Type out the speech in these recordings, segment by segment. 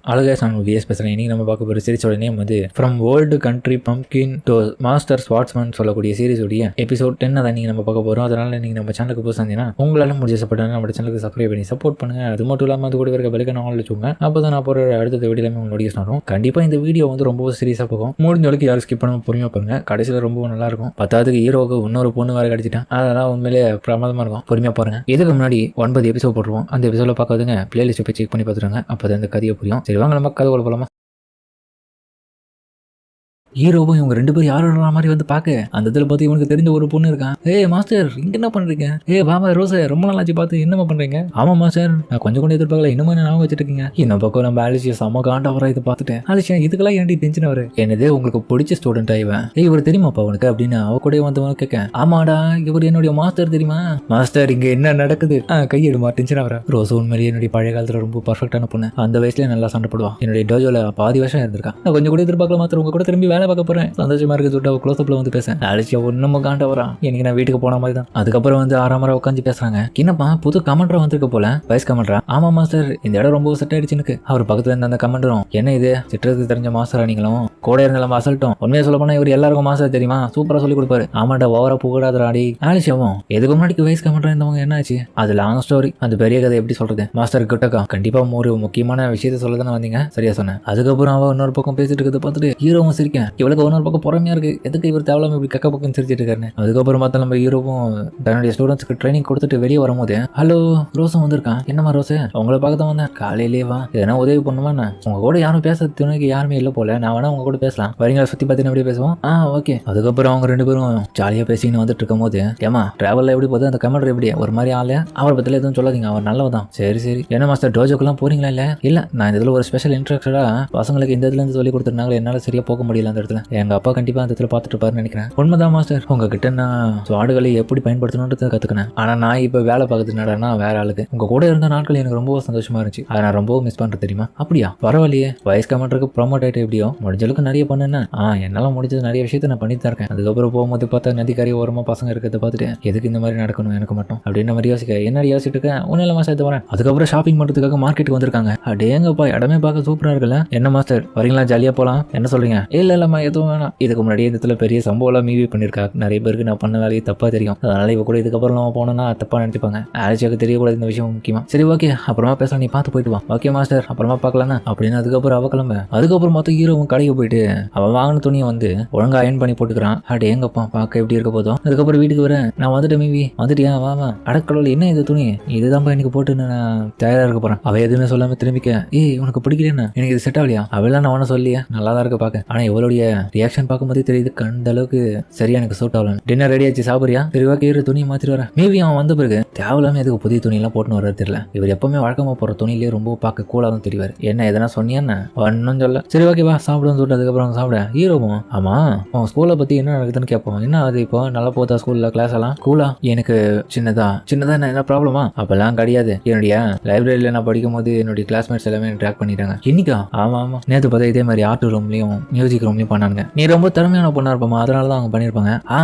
அழகா நான் விஎஸ் பேசுகிறேன். இன்றைக்கி நம்ம பார்க்க போகிற சீரிஸோட நேம் வந்து from world country pumpkin to master swordsman சொல்லக்கூடிய சீரிஸோடைய எபிசோட் 10 தான் நீங்கள் நம்ம பார்க்க போகிறோம். அதனால் நீங்கள் நம்ம சேனலுக்கு புதுசாக இருந்தீங்கன்னா உங்களால் முடிஞ்சப்பட்ட நம்ம சேனலுக்கு சப்ஸ்கிரைப் பண்ணி சப்போர்ட் பண்ணுங்கள். அது மட்டும் இல்லாமல் அது கூட இருக்க பெல்லைக்கான ஆன் வச்சுக்கோங்க. அப்போ தான் நான் போகிற அடுத்த வீடியோவில் உங்களுக்கு நோட்டிஃபிகேஷன் வரும். கண்டிப்பாக இந்த வீடியோ வந்து ரொம்ப சீரியஸாக போகும். முடிஞ்ச வரைக்கும் யாரும் ஸ்கிப் பண்ணாமல் பொறுமையாக பாருங்கள். கடைசியில் ரொம்ப நல்லாயிருக்கும். 10வது ஹீரோவுக்கு இன்னொரு பொண்ணு வேறு கிடச்சிட்டேன். அதெல்லாம் உண்மையிலே பிரமாதமாக இருக்கும். பொறுமையாக பாருங்கள். இதுக்கு முன்னாடி 9 எபிசோட் போட்டுருவோம். அந்த எபிசோடில் பார்க்காதுங்க பிளேலிஸ்ட்டை போய் செக் பண்ணி பார்த்துருங்க. அப்போ தான் இந்த கதையை புரியும். சரி வாங்க நம்ம கதை போகலாமா. ஹீரோவும் இவங்க 2 பேரும் யாரோட மாதிரி வந்து பார்க்க அந்த இடத்துல பார்த்து இவனுக்கு தெரிஞ்ச ஒரு பொண்ணு இருக்கான். மாஸ்டர் இங்க என்ன பண்றீங்க? பாபா ரோசே ரொம்ப நாள் ஆச்சு பார்த்து என்னமா பண்றீங்க? ஆமா மாஸ்டர் நான் கொஞ்சம் கூட எதிர்பார்க்கல. இன்னும் நான் வச்சுட்டு இருக்கீங்க. இன்னும் பக்கம் நம்ம ஆலிசியா செம்ம காண்டவரா இதை பார்த்துட்டேன். ஆலிசியா இதுக்கெல்லாம் ஏன்டி டென்ஷன் ஆகுது? என்னது உங்களுக்கு பிடிச்ச ஸ்டூடெண்ட் ஆயிவன்? இவர் தெரியுமாப்பா உனக்கு அப்படின்னு அவ கூட வந்தவங்க கேட்க. ஆமாடா இவர் என்னுடைய மாஸ்டர் தெரியுமா? மாஸ்டர் இங்க என்ன நடக்குது? கையெடுமா டென்ஷன் ஆகிறா. ரோஸ் உண்மையிலேயே என்னுடைய பழைய காலத்துல ரொம்ப பர்ஃபெக்டான பொண்ணு. அந்த வயசுல நல்லா சண்டை போடுவா. என்னுடைய டோஜோல பாதி வருஷம் இருந்திருக்கா. நான் கொஞ்சம் கூட எதிர்பார்க்கல. மாத்திரம் உங்க கூட திரும்பி வேலை பார்க்க போறேன். சந்தோஷமா இருக்கு சொல்லிட்டு அவ க்ளோஸ் அப்ல வந்து பேச ஆலிசியா ஒன்னும் காண்ட வரா. எனக்கு நான் வீட்டுக்கு போன மாதிரி தான். அதுக்கப்புறம் வந்து ஆறாமரா உட்காந்து பேசுறாங்க. என்னப்பா புது கமெண்டரா வந்திருக்க போல? வைஸ் கமெண்டரா? ஆமா மாஸ்டர் இந்த இடம் ரொம்ப செட் ஆயிடுச்சு எனக்கு. அவர் பக்கத்துல இருந்த அந்த கமெண்டரும் என்ன இது சிற்றத்துக்கு தெரிஞ்ச மாஸ்டரா நீங்களும் கூட இருந்தாலும் அசல்ட்டும். உண்மையா சொல்ல போனா இவர் எல்லாருக்கும் மாஸ்டர் தெரியுமா? சூப்பரா சொல்லி கொடுப்பாரு. ஆமாண்டா ஓவரா புகழாதராடி. ஆலிசியாவும் எதுக்கு முன்னாடி வைஸ் கமெண்டரா இருந்தவங்க என்ன ஆச்சு? அது லாங் ஸ்டோரி. அந்த பெரிய கதை எப்படி சொல்றது? மாஸ்டர் கிட்டக்கா கண்டிப்பா ஒரு முக்கியமான விஷயத்த சொல்ல தானே வந்தீங்க. சரியா சொன்னேன். அதுக்கப்புறம் அவ இன்னொரு பக்கம் பேசிட்டு இருக்கிறத பார்த்துட்டு ஹீரோவும் சிரிக்கேன். இவளுக்கு இன்னொரு பக்கம் பொறுமையா இருக்கு. எதுக்கு இவர் தேவலாம இப்படி கக்க பக்கம் சிரிச்சிட்டு இருக்காரு. அதுக்கப்புறம் பார்த்தா நம்ம ஹீரோவும் தன்னுடைய ஸ்டூடெண்ட்ஸ்க்கு ட்ரைனிங் கொடுத்துட்டு வெளியே வரும்போது ஹலோ ரோஸும் வந்திருக்கான். என்னமா ரோஸு உங்களை பார்க்க தான் வந்தேன். காலையிலேயே வா எதனா உதவி பண்ணுமா? உங்க கூட யாரும் பேச துணைக்கு யாருமே இல்லை போல. நான் வேணா உங்க கூட பேசலாம். வரீங்களா? சுத்தி பார்த்தீங்கன்னா எப்படி பேசுவோம்? ஓகே. அதுக்கப்புறம் அவங்க 2 பேரும் ஜாலியா பேசின்னு வந்துட்டு இருக்கும் போது ஏமா டிராவல்ல எப்படி போகுது? அந்த கமெண்டர் எப்படி ஒரு மாதிரி ஆளு? அவரை பத்தில எதுவும் சொல்லாதீங்க. அவர் நல்லவதான். சரி சரி. என்ன மாஸ்டர் டோஜோக்கெல்லாம் போறீங்களா? இல்ல நான் இந்த இதுல ஒரு ஸ்பெஷல் இன்ட்ரக்டரா பசங்களுக்கு இந்த இதுல இருந்து சொல்லி கொடுத்துருந்தாங்க. என்னால சரியா போக முடியல அந்த இடத்துல. எங்க அப்பா கண்டிப்பா அந்த இடத்துல பார்த்துட்டு இருப்பாருன்னு நினைக்கிறேன். உண்மைதான் மாஸ்டர். உங்ககிட்ட நான் ஸ்வாடுகளை எப்படி பயன்படுத்தணுன்றதை கத்துக்கினேன். ஆனா நான் இப்ப வேலை பார்க்கறதுனாடனா வேற ஆளுக்கு. உங்க கூட இருந்த நாட்கள் எனக்கு ரொம்ப சந்தோஷமா இருந்துச்சு. அதை நான் ரொம்ப மிஸ் பண்றேன் தெரியுமா? அப்படியா? பரவாயில்லையே. வைஸ் கமெண்டருக்கு ப்ரொமோட் ஆயிட்டு எப்படியோ முடிஞ்சளவுக்கு நிறைய பண்ணேன். என்னால முடிஞ்சது நிறைய விஷயத்த நான் பண்ணிட்டு இருக்கேன். அதுக்கப்புறம் போகும்போது பார்த்தா நதிக்கரை ஓரமா பசங்க இருக்கிறத பார்த்துட்டு எதுக்கு இந்த மாதிரி நடக்கணும் எனக்கு மட்டும் அப்படின்ற மாதிரி யோசிக்க என்ன யோசிச்சுட்டு இருக்கேன். ஒன்னும் இல்ல மாஸ்டர் வரேன். அதுக்கப்புறம் ஷாப்பிங் பண்றதுக்காக மார்க்கெட்டுக்கு வந்திருக்காங்க. அடேங்கப்பா இடமே பார்க்க சூப்பரா இருக்குல்ல. என்ன மாஸ்டர் வரீங்களா? ஜாலியா போலாம். என்ன சொல்றீங்க? இல்லம்மா எதுவும் வேணாம். இதுக்கு முன்னாடி இந்த இடத்துல பெரிய சம்பவம் மீவி பண்ணிருக்கா. நிறைய பேருக்கு நான் பண்ண வேலையை தப்பா தெரியும். அதனால இவ கூட இதுக்கப்புறம் நம்ம போனோம்னா தப்பா நினைச்சுப்பாங்க. ஆலிசியாக்கு தெரியக்கூடாது இந்த விஷயம் முக்கியமா. சரி ஓகே அப்புறமா பேசலாம். நீ பார்த்து போயிட்டு வா. ஓகே மாஸ்டர் அப்புறமா பார்க்கலாம் அப்படின்னு அதுக்கப்புறம் அவ கிளம்ப. அதுக்கப்புறம் மொத்தம் ஹீரோவும் கடைக்கு போயிட்டு அவன் வாங்கின துணியை வந்து ஒழுங்கா அயன் பண்ணி போட்டுக்கிறான். எங்கப்பா பார்க்க எப்படி இருக்க போதும். அதுக்கப்புறம் வீட்டுக்கு வரேன். நான் வந்துட்டு மீவி வந்துட்டியா? வாமா. அடக்கடவுள் என்ன இது துணி? இதுதான்ப்பா எனக்கு போட்டு நான் தயாரா இருக்க போறேன். அவ எதுவுமே சொல்லாம திரும்பிக்க உனக்கு பிடிக்கலன்னா எனக்கு இது செட் ஆகலையா? அவெல்லாம் நான் ஒன்னும் சொல்லியா நல்லா தான் இருக்க பார்க்க. ஆனா இவளுடைய ரியாக்ஷன் பார்க்கும்போது தெரியுது கண்ட அளவுக்கு சரியா எனக்கு சூட் ஆகல. டின்னர் ரெடி ஆச்சு சாப்பிடுறியா? சரி ஓகே துணியை மாத்திட்டு வரேன். மேபி அவன் வந்த பிறகு தேவையில்லாம எதுக்கு புதிய துணி எல்லாம் போட்டுன்னு வர்றது தெரியல. இவர் எப்பவுமே வழக்கமா போற துணியிலேயே ரொம்ப பார்க்க கூலாவும் தெரிவார். என்ன எதனா சொன்னியான்னு ஒன்னும் சொல்ல. சரி ஓகேவா சாப்பிடுன்னு சொல்லிட்டு அதுக்கப்புறம் சாப்பிட ஹீரோவும் ஆமா உன் ஸ்கூலை பத்தி என்ன நடக்குதுன்னு கேட்போம். என்ன அது இப்போ நல்லா போதா ஸ்கூல்ல கிளாஸ் எல்லாம்? ஸ்கூலா எனக்கு சின்னதா என்ன ப்ராப்ளமா? அப்பெல்லாம் கிடையாது. என்னுடைய லைப்ரரியில நான் படிக்கும் போது என்னுடைய கிளாஸ்மேட்ஸ் எல்லாமே ட்ராக் பண்ணிட்டாங்க. இன்னைக்கா? ஆமா நேற்று பார்த்தா இதே மாதிரி ஆர்ட் ரூம்லயும் மியூசிக் ரூம்லயும் பண்ணாங்க. நீ ரொம்ப திறமையான பொண்ணா இருப்பமா அதனாலதான் அவங்க பண்ணிருப்பாங்க.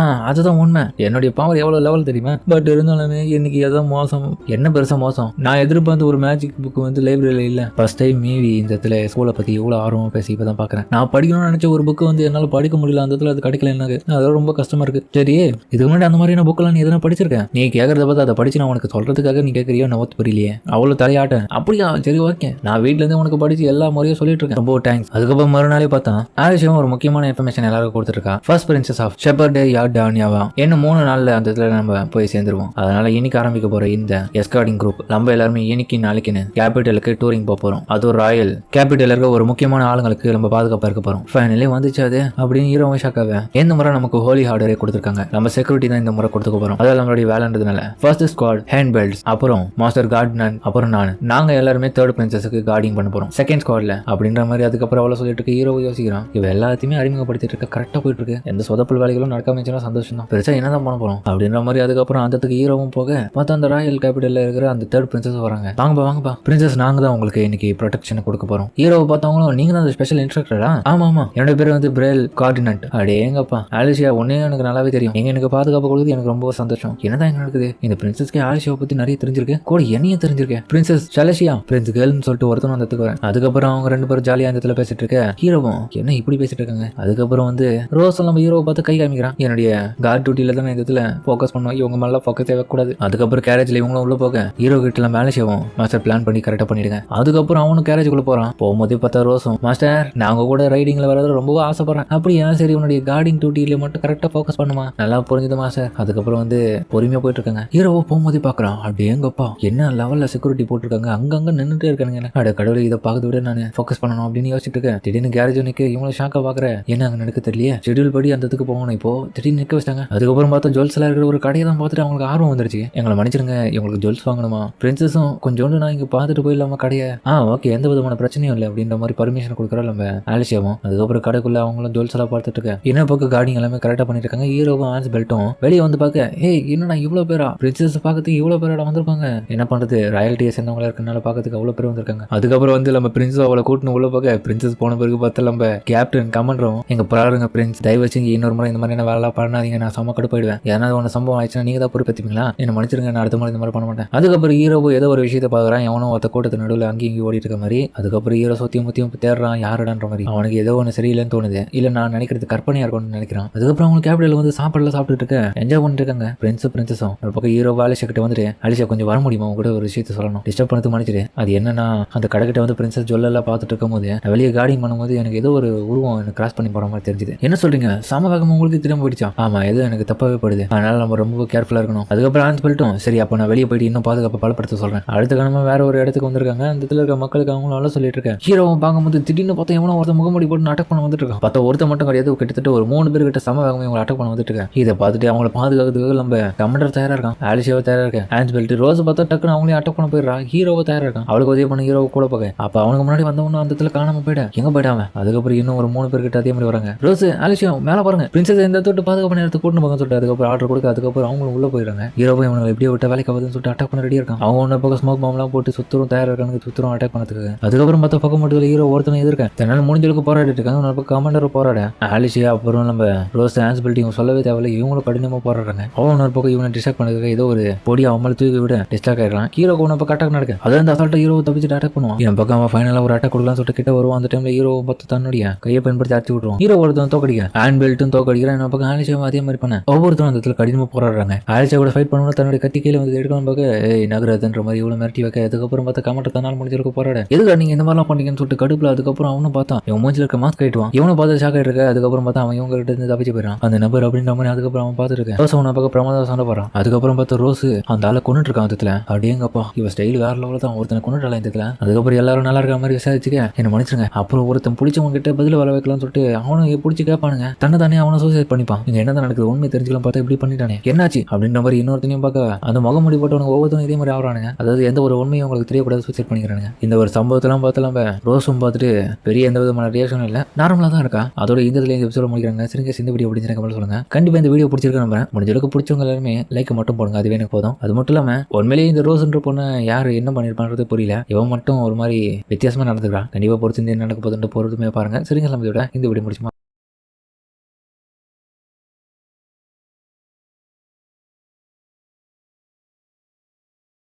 அதுதான் உண்மை. என்னுடைய பவர் எவ்வளவு லெவல் தெரியுமா? பட் இருந்தாலுமே இன்னைக்கு எதாவது மோசம். என்ன பெருசா மோசம்? நான் எதிர்பார்த்த ஒரு மேஜிக் புக் வந்து லைப்ரரியில இல்ல. ஃபர்ஸ்ட் டைம் மீவி இந்த இடத்துல ஸ்கூலை பத்தி எவ்வளவு ஆர்வமா பேசி இப்பதான் பாக்குறேன். நான் படிக்கணும்னு நினைச்ச ஒரு புக் வந்து என்னால படிக்க முடியல. அந்த இடத்துல அது கிடைக்கல. எனக்கு அதெல்லாம் ரொம்ப கஷ்டமா இருக்கு. சரி இதுக்கு முன்னாடி அந்த மாதிரியான புக்கெல்லாம் நீ எதனா படிச்சிருக்கேன்? நீ கேட்கறத பார்த்து அதை படிச்சு நான் உனக்கு சொல்றதுக்காக நீ கேட்கறியோ நான் ஒத்து புரியலையே. அவ்வளவு தலையாட்ட அப்படியா? சரி ஓகே நான் வீட்டுல இருந்து உனக்கு படிச்சு எல்லா முறையும் சொல்லிட்டு இருக்கேன். ரொம்ப தேங்க்ஸ். அதுக்கப்புறம் மறுநாளே பார்த்தா ஆலிசியாவும் ஒரு முக்கியமான இன்ஃபர்மேஷன் எல்லாருக்கும் கொடுத்துருக்கா. ஃபர்ஸ்ட் பிரின்சஸ் ஆஃப் ஷெப்பர்ட் யார்டானியாவா இன்னும் 3 நாள்ல அந்த இடத்துல நம்ம போய் சேர்ந்துருவோம். அதனால இன்னைக்கு ஆரம்பிக்க போற இந்த எஸ்கார்டிங் குரூப் நம்ம எல்லாருமே இன்னைக்கு நாளைக்குன்னு கேபிட்டலுக்கு டூரிங் போறோம். அது ஒரு ராயல் கேபிட்டல் இருக்க ஒரு முக்கியமான ஆளுங்களுக்கு நம்ம பாதுகாப்பா இருக்க போறோம். ஃபைனலி வந்துச்சு அது அப்படின்னு ஹீரோவும் ஷாக்காக. இந்த முறை நமக்கு ஹோலி ஹார்டரே கொடுத்துருக்காங்க. நம்ம செக்யூரிட்டி தான் இந்த முறை கொடுத்துக்க போறோம். அதாவது நம்மளுடைய வேலைன்றதுனால ஃபர்ஸ்ட் ஸ்குவாட் ஹேண்ட் பெல்ட்ஸ், அப்புறம் மாஸ்டர் கார்ட்னன், அப்புறம் நாங்க எல்லாருமே தேர்ட் பிரின்சஸுக்கு கார்டிங் பண்ண போறோம் செகண்ட் ஸ்குவாட்ல அப்படின்ற மாதிரி. அதுக்கப்புறம் அவ்வளவு சொல்லிட்டு ஹீரோ யோசிக்கிறான். இவ எல்லாத்தையும் எல்லாத்தையுமே அறிமுகப்படுத்திட்டு இருக்க. கரெக்டா போயிட்டு இருக்கு. எந்த சொதப்பல் வேலைகளும் நடக்காம சந்தோஷம் தான். பெருசா என்னதான் பண்ண போறோம் அப்படின்ற மாதிரி. அதுக்கப்புறம் அந்த ஹீரோவும் போக பார்த்தா அந்த ராயல் கேபிட்டல்ல இருக்கிற அந்த தேர்ட் பிரின்சஸ் வராங்க. வாங்கப்பா பிரின்சஸ், நாங்க தான் உங்களுக்கு இன்னைக்கு ப்ரொடெக்ஷன் கொடுக்க போறோம். ஹீரோவை பார்த்தவங்களும் நீங்க தான் அந்த ஸ்பெஷல் இன்ஸ்ட்ரக்டரா? ஆமா என்னோட பேர் வந்து பிரேல் கார்டினன்ட். அடேங்கப்பா ஆலிசியா, ஒன்னே எனக்கு நல்லாவே தெரியும். நீங்க எனக்கு பாதுகாப்பு கொடுக்குது எனக்கு ரொம்ப சந்தோஷம். என்னதான் இங்க நடக்குது? இந்த பிரின்சஸ்க்கு ஆலிசியாவை பத்தி நிறைய தெரிஞ்சிருக்கு, கூட என்னையும் தெரிஞ்சிருக்கேன். பிரின்சஸ் செலசியா பிரின்ஸ் கேர்ள்னு சொல்லிட்டு ஒருத்தனும் அந்த இடத்துக்கு வரேன். அதுக்கப்புறம் அவங்க 2 பேரும் ஜாலியா அந்த இடத்துல பேசிட்டு இருக்க. ஹீரோவும் என்ன இப்படி பேசிட்டு இருக்காங்க. அதுக்கப்புறம் வந்து ரோஸ் நம்ம ஹீரோவை பார்த்து கை காமிக்கிறான். என்னுடைய கார்ட் டியூட்டில தான் இந்த இடத்துல ஃபோக்கஸ் பண்ணுவோம், இவங்க மேல ஃபோக்கஸ் தேவைக்கூடாது. அதுக்கப்புறம் கேரேஜ்ல இவங்களும் உள்ள போக ஹீரோ கிட்ட மேலேசியாவும் மாஸ்டர் பிளான் பண்ணி கரெக்டா பண்ணிடுங்க. அதுக்கப்புறம் அவனும் கேரேஜுக்குள்ள போறான். போகும்போதே பார்த்தா ரோஸும் மாஸ்டர் நாங்க கூட ரைடிங்ல வரது ரொம்ப ஆசைப்படுறேன். அப்படியா சரி, உன்னுடைய கார்டிங் டியூட்டில மட்டும் கரெக்டா ஃபோக்கஸ் பண்ணுமா, நல்லா புரிஞ்சுது மாஸ்டர். அதுக்கப்புறம் வந்து பொறுமையா போயிட்டு இருக்காங்க. ஹீரோவை போகும்போதே பாக்குறான். அப்படியே எங்கப்பா என்ன லெவல்ல செக்யூரிட்டி போட்டுருக்காங்க, அங்கங்க நின்றுட்டே இருக்கானுங்க. அட கடவுளை, இதை பார்க்கறத விட நான் ஃபோக்கஸ் பண்ணணும் அப்படின்னு யோசிச்சுட்டு இருக்கேன். திடீர்னு கேரேஜ் நிக்க இவங்களும் ஷாக்கா பாக்குறேன். என்ன அங்க நடக்க தெரியலையே. ஷெட்யூல் படி அந்த இடத்துக்கு போகணும். இப்போ திடீர்னு நிக்க வச்சிட்டாங்க. அதுக்கப்புறம் பார்த்தா ஜுவல்ஸ் எல்லாம் இருக்கிற ஒரு கடையை தான் பார்த்துட்டு அவங்களுக்கு ஆர்வம் வந்துருச்சு. எங்களை மன்னிச்சிருங்க, இவங்களுக்கு ஜுவல்ஸ் வாங்கணுமா? பிரின்சஸும் கொஞ்சோண்டு நான் இங்க பார்த்துட்டு போயிடலாமா கடையை? ஓகே, எந்த விதமான பிரச்சனையும் இல்லை அப்படின்ற மாதிரி பர்மிஷன் கொடுக்குறோம் நம்ம ஆலிசியாவும். அதுக்கப்புறம் கடைக்குள்ள அவங்களும் ஜுவல்ஸ் எல்லாம் பார்த்துட்டு இருக்கேன். என்ன பக்கம் கார்டிங் எல்லாமே கரெக்டா பண்ணிட்டு இருக்காங்க. ஹீரோவும் ஆன்ஸ் பெல்ட்டும் வெளியே வந்து பார்க்க, ஏய் என்னடா இவ்வளவு பேரா பிரின்சஸ் பார்க்கறதுக்கு இவ்வளவு பேரோட வந்திருப்பாங்க. என்ன பண்றது, ராயல்ட்டியை சேர்ந்தவங்களா இருக்கனால பார்க்கறதுக்கு அவ்வளவு பேர் வந்திருக்காங்க. அதுக்கப்புறம் வந்து நம்ம பிரின்சஸ் அவளை கூட்டின்னு உள்ள போக, பிரின்சஸ் போன பிறகு பார்த்தா நம்ம கேப்டன் கமாண்டரும் எங்க பாருங்க பிரின்ஸ், தயவு வச்சு இன்னொரு முறை இந்த மாதிரி வேலை பண்ணாதீங்க, நான் செம்ம கடுப்பாயிடுவேன். ஏன்னா ஒன்று சம்பவம் ஆயிடுச்சுன்னா நீங்க தான் பொறுப்பேற்றுப்பீங்களா, என்ன மன்னிச்சிருங்க, நான் அடுத்த முறை இந்த மாதிரி பண்ண மாட்டேன். அதுக்கப்புறம் ஹீரோவோ ஏதோ ஒரு விஷயத்தை பார்க்குறான். எவனோ ஒருத்த கூட்டத்து நடுவில் அங்கேயும் இங்கே ஓடிட்டு இருக்க மாதிரி. அதுக்கப்புறம் ஹீரோ முத்தியும் தேடுறான் யாருடான்ற மாதிரி. அவனுக்கு ஏதோ ஒன்று சரியில்லைன்னு தோணுது, இல்ல நான் நினைக்கிறது கற்பனையா இருக்கும்னு நினைக்கிறான். அதுக்கப்புறம் அவங்க கேபிட்டல் வந்து சாப்பாடுல சாப்பிட்டுட்டு இருக்க என்ஜாய் பண்ணிட்டு இருக்காங்க பிரின்சஸும். ஒரு பக்கம் ஹீரோ ஆலிஷா கிட்ட வந்துட்டு, ஆலிஷா கொஞ்சம் வர முடியுமா, உங்க கூட ஒரு விஷயத்த சொல்லணும், டிஸ்டர்ப் பண்ணது மன்னிச்சிட்டு. அது என்னன்னா அந்த கடைக்கிட்ட வந்து பிரின்சஸ் ஜுவல்லாம் பார்த்துட்டு இருக்கும் போது வெளியே கார்டிங் பண்ணும்போது எனக்கு ஏதோ ஒரு உருவம் எனக்கு கிராஸ் பண்ணி போற மாதிரி தெரிஞ்சுது. என்ன சொல்றீங்க, சம வேகம் உங்களுக்கு திரும்ப போயிடுச்சா? ஆமா, ஏதோ எனக்கு தப்பாவே படுது, அதனால நம்ம ரொம்ப கேர்ஃபுல்லா இருக்கணும். அதுக்கப்புறம் ஆன்ஸ் சொல்லிட்டோம், சரி அப்ப நான் வெளியே போயிட்டு இன்னும் பாதுகாப்பு பலப்படுத்த சொல்றேன். அடுத்த கணமா வேற ஒரு இடத்துக்கு வந்திருக்காங்க. அந்த இடத்துல இருக்க மக்களுக்கு அவங்களும் சொல்லிட்டு இருக்கேன். ஹீரோவும் பார்க்கும்போது திடீர்னு பார்த்தா எவனோ ஒருத்த முகமூடி போட்டு அட்டாக் பண்ண வந்துட்டு இருக்கான். பார்த்தா ஒருத்த மட்டும் கிடையாது, கிட்டத்தட்ட ஒரு 3 பேர் கிட்ட சம வேகமே இவங்களை அட்டாக் பண்ண வந்துட்டு இருக்காங்க. இதை பார்த்துட்டு அவங்களை பாதுகாக்கிறதுக்கு நம்ம கமாண்டர் தயாரா இருக்கான், ஆலிஷாவை தயாரா இருக்கேன். ஆன்ஸ் பெல்ட் ரோஸ் பார்த்தா டக்குன்னு அவங்களே அட்டாக் பண்ண போயிடுறா. ஹீரோவை தயாரா இருக்கான், அவளுக்கு உதவி பண்ண ஹீரோவை கூட போக. அப்ப அவனுக்கு முன்னாடி வந்தவனும் அந்த இடத்துல காணாம போயிட, எங்க போயிடாம. அதுக்கப்புறம் இன்னும் ஒரு 3 பேர் கிட்ட அதே மாதிரி வராங்க. ரோஸ் ஆலிஷா மேல பாருங்க, பிரின்சஸ் இந்த தொட்டு பாதுகாப்பு நேரத்துக்கு கூட்டு போக சொல்லிட்டு அதுக்கப்புறம் ஆர்டர் கொடுக்க. அதுக்கப்புறம் அவங்களும் உள்ள போயிடுறாங்க. ஹீரோவை இவங்களை எப்படியோ விட்ட வேலைக்கு ஆகுதுன்னு சொல்லிட்டு அட்டாக் பண்ண ரெடியா இருக்கான். அவங்க ஒன்று பக்கம் ஸ்மோக் பாம்லாம் போட்டு சுத்தரும் தயாரா இருக்காங்க, சுத்தரும் அட்டாக் பண்ணதுக்கு. அதுக்கப்புறம் மற்ற பக்கம் மட்டும் ஹீரோ ஒருத்தனை எதிர்க்க தன்னால முடிஞ்சளவுக்கு போராடிட்டு இருக்காங்க. ஒரு பக்கம் கமாண்டர் போராட ஆலிஷியா, அப்புறம் நம்ம ரோஸ் ஆன்ஸ் பெல்ட் இவங்க சொல்லவே தேவையில்லை, இவங்களும் கடினமா போராடுறாங்க. அவன் ஒரு பக்கம் இவனை டிஸ்ட்ராக்ட் பண்ணதுக்கு ஏதோ ஒரு பொடி அவன் தூக்கி விட டிஸ்ட்ராக்ட் ஆயிடலாம். ஹீரோக்கு ஒன்று பக்கம் அட்டாக் நடக்க, அதாவது அந்த அசால்ட்டை ஹீரோ தப்பிச்சுட்டு அட்டாக் பண்ணுவான். என் பக்கம் அவன் ஃபைனலாக ஒரு அட்டாக் கொடுக்கலாம்னு சொல்லிட்டு கிட்ட வருவான். அந்த டைம்ல ஹீரோ பார்த்து தன்னுடைய கையை பயன்படுத்தி அடிச்சு விட்டுருவோம். ஹீரோ ஒருத்தன் தோக்கடிக்க, ஆன் பெல்ட்டும் தோக்கடிக்கிறான். என் பக்கம் ஆலிஷாவும் அதே மாதிரி பண்ண ஒவ்வொருத்தரும் அந்த இடத்துல கடினமா போராடுறாங்க. ஆலிஷா கூட ஃபைட் பண்ணணும், தன்னுடைய கத்தி கையில வந்து எடுக்கணும் பார்க்க, நகரதுன்ற மாதிரி இவ்வளவு மிரட்டி வைக்க. அதுக்கப்புறம் பார்த்தா கமாண்டர் தன்னால் முடிஞ்சளவுக்கு போராட, எதுக்கு நீங்க இந்த மாதிரிலாம் பண்ணீங்கன்னு சொல்லிட்டு கடுப்புல. அதுக்கப்புறம் அவனும் பார்த்தான் இவன் மூஞ்சில இருக்க மாஸ்க் கட்டுவான். இவனும் பார்த்து ஷாக் ஆயிட்டு இருக்க. அதுக்கப்புறம் பார்த்தா அவன் இவங்க கிட்ட இருந்து தப்பிச்சு போயிடான் அந்த நபர் அப்படின்ற மாதிரி. அதுக்கப்புறம் அவன் பார்த்துட்டு இருக்க ரோஸ் அவனை பக்கம் பிரமாதம் சண்டை போறான். அதுக்கப்புறம் பார்த்தா ரோஸ் அந்த ஆளை கொண்டுட்டு இருக்கான். அந்த அப்படியேங்கப்பா இவன் ஸ்டைல் வேற லெவலில் தான் ஒருத்தனை கொண்டுட்டால இந்த இடத்துல. அதுக்கப்புறம் எல்லாரும் நல்லா இருக்கிற மாதிரி விசாரிச்சுக்க, என்ன மன்னிச்சிருங்க. அப்புறம் ஒருத்தன் பிடிச்சவங்க கிட்ட பதில் வர வைக்கலாம்னு சொல்லிட்டு அவனும் பிடிச்சி கேட்பானுங்க. தன்னை தானே அவனை சூசைட் பண்ணிப்பான். இங்க என்ன நடக்குது உண்மை தெரிஞ்சுக்கலாம் பார்த்தா இப்படி பண்ணிட்டானே என்னாச்சு அப்படின்ற மாதிரி இன்னொருத்தனையும் பார்க்க அந்த முகமுடி போட்டவனுக்கு ஒவ்வொருத்தரும் இதே மாதிரி ஆகிறானுங்க. அதாவது எந்த ஒரு உண்மையும் உங்களுக்கு தெரியக்கூடாது, சூசைட் பண்ணிக்கிறானுங்க. இந்த ஒரு சம்பவத்தெல்லாம் பார்த்து நம்ம ரோஸும் பார்த்துட்டு பெரிய எந்த விதமான ரியாக்ஷனும் இல்லை, நார்மலாக தான் இருக்கா. அதோட இந்த எபிசோட முடிக்கிறாங்க. சரிங்க, இந்த வீடியோ பிடிச்சிருக்க கமெண்ட் சொல்லுங்க. கண்டிப்பா இந்த வீடியோ பிடிச்சிருக்க நம்புறேன். முடிஞ்சளவுக்கு பிடிச்சவங்க எல்லாருமே லைக் மட்டும் போடுங்க, அதுவே எனக்கு போதும். அது மட்டும் இல்லாம உண்மையிலேயே இந்த ரோஸ்ன்ற பொண்ணு யார் என்ன பண்ணிருப்பான்றது புரியல. இவன் மட்டும் ஒரு மாதிரி வித்தியாசமா நடந்துக்கிறான். கண்டிப்பா பொறுத்து என்ன நடக்க போதுன்னு பொறுத்துமே பாருங்க. சரிங்க, இந்த வீடியோ முடிச்சுமா.